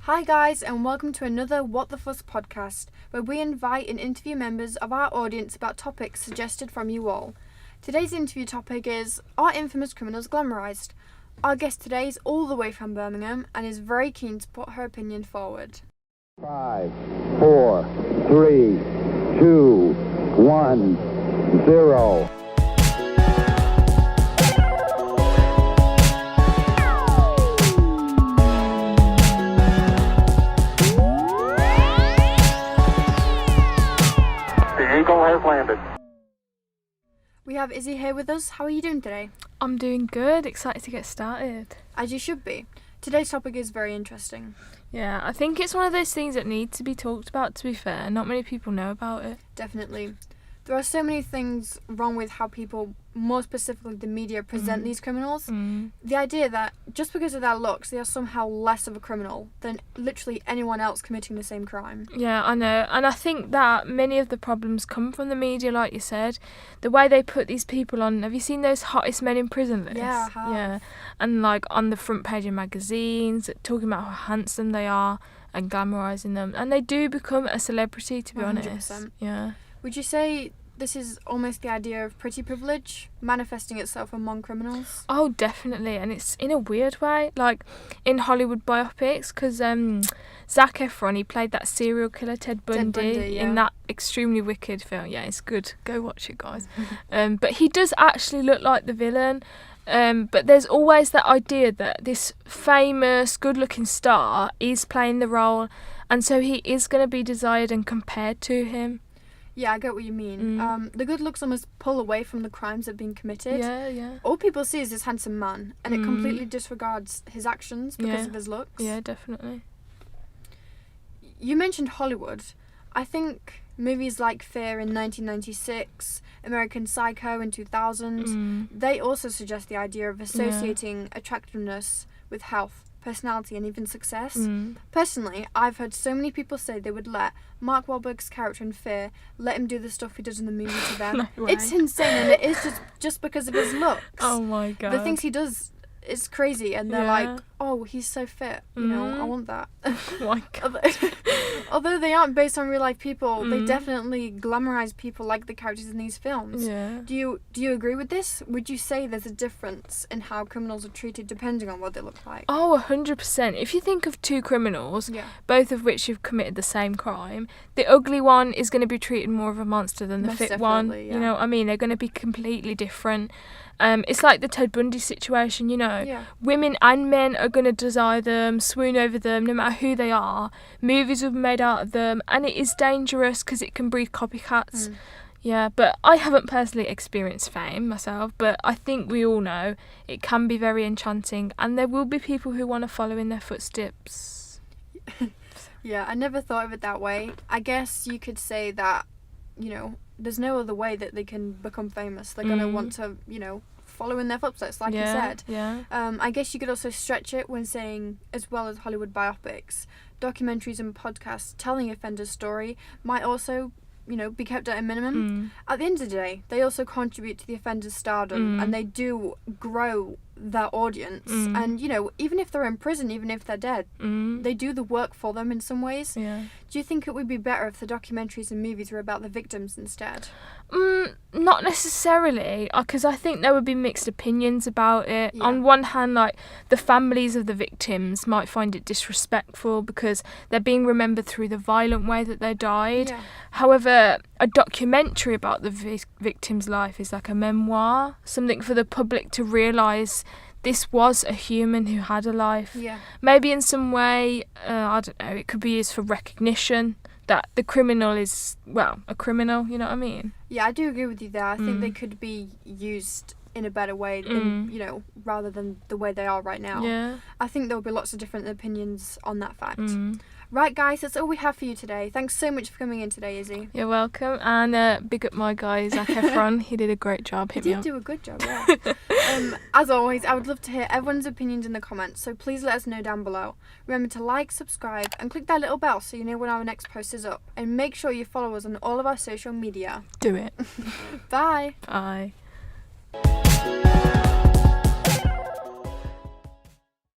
Hi guys, and welcome to another What the Fuss podcast, where we invite and interview members of our audience about topics suggested from you all. Today's interview topic is, are infamous criminals glamorised? Our guest today is all the way from Birmingham and is very keen to put her opinion forward. 5, 4, 3, 2, 1, 0. The Eagle has landed. We have Izzy here with us. How are you doing today? I'm doing good, excited to get started. As you should be. Today's topic is very interesting. Yeah, I think it's one of those things that needs to be talked about, to be fair. Not many people know about it. Definitely. There are so many things wrong with how people, more specifically the media, present these criminals. The idea that just because of their looks, they are somehow less of a criminal than literally anyone else committing the same crime. Yeah, I know. And I think that many of the problems come from the media, like you said. The way they put these people on. Have you seen those hottest men in prison lists? Yeah, I have. Yeah. And like on the front page of magazines, talking about how handsome they are and glamorising them. And they do become a celebrity, to be 100%. honest. Yeah. Would you say this is almost the idea of pretty privilege manifesting itself among criminals? Oh, definitely. And it's in a weird way, like in Hollywood biopics, because Zac Efron, he played that serial killer Ted Bundy, yeah. in that extremely wicked film. Yeah, it's good. Go watch it, guys. But he does actually look like the villain. But there's always that idea that this famous, good-looking star is playing the role, and so he is going to be desired and compared to him. Yeah, I get what you mean. The good looks almost pull away from the crimes that have been committed. Yeah. All people see is this handsome man, and it completely disregards his actions because of his looks. Yeah, definitely. You mentioned Hollywood. I think movies like Fear in 1996, American Psycho in 2000, they also suggest the idea of associating attractiveness with health, personality, and even success. Personally, I've heard so many people say they would let Mark Wahlberg's character in Fear let him do the stuff he does in the movie to them. No way. It's insane, and it is just because of his looks. Oh my god. The things he does is crazy, and they're like, oh, he's so fit, you know, I want that. Oh my god. Although they aren't based on real life people, they definitely glamorize people like the characters in these films. Yeah. Do you agree with this? Would you say there's a difference in how criminals are treated depending on what they look like? Oh, 100%. If you think of two criminals, both of which have committed the same crime, the ugly one is going to be treated more of a monster than the Most fit one. definitely, yeah. You know what I mean? They're going to be completely different. It's like the Ted Bundy situation, you know. Yeah. Women and men are going to desire them, swoon over them, no matter who they are. Movies will be made out of them, and it is dangerous because it can breed copycats. Yeah, but I haven't personally experienced fame myself, but I think we all know it can be very enchanting, and there will be people who want to follow in their footsteps. Yeah, I never thought of it that way. I guess you could say that, you know, there's no other way that they can become famous. They're going to want to, you know, follow in their footsteps, like you said. Yeah. I guess you could also stretch it when saying, as well as Hollywood biopics, documentaries and podcasts telling offenders' story might also, you know, be kept at a minimum. At the end of the day, they also contribute to the offender's stardom, and they do grow their audience. And, you know, even if they're in prison, even if they're dead, they do the work for them in some ways. Yeah. Do you think it would be better if the documentaries and movies were about the victims instead? Not necessarily, because I think there would be mixed opinions about it. Yeah. On one hand, like, the families of the victims might find it disrespectful because they're being remembered through the violent way that they died. Yeah. However, a documentary about the victim's life is like a memoir, something for the public to realise this was a human who had a life. Yeah. Maybe in some way, I don't know, it could be used for recognition that the criminal is, well, a criminal, you know what I mean? Yeah, I do agree with you there. I think they could be used in a better way, in, you know, rather than the way they are right now. Yeah. I think there will be lots of different opinions on that fact. Right, guys, that's all we have for you today. Thanks so much for coming in today, Izzy. You're welcome. And big up my guy, Zac Efron. He did a great job. He Hit me did up. do a good job, yeah. As always, I would love to hear everyone's opinions in the comments, so please let us know down below. Remember to like, subscribe, and click that little bell so you know when our next post is up. And make sure you follow us on all of our social media. Do it. Bye. Bye.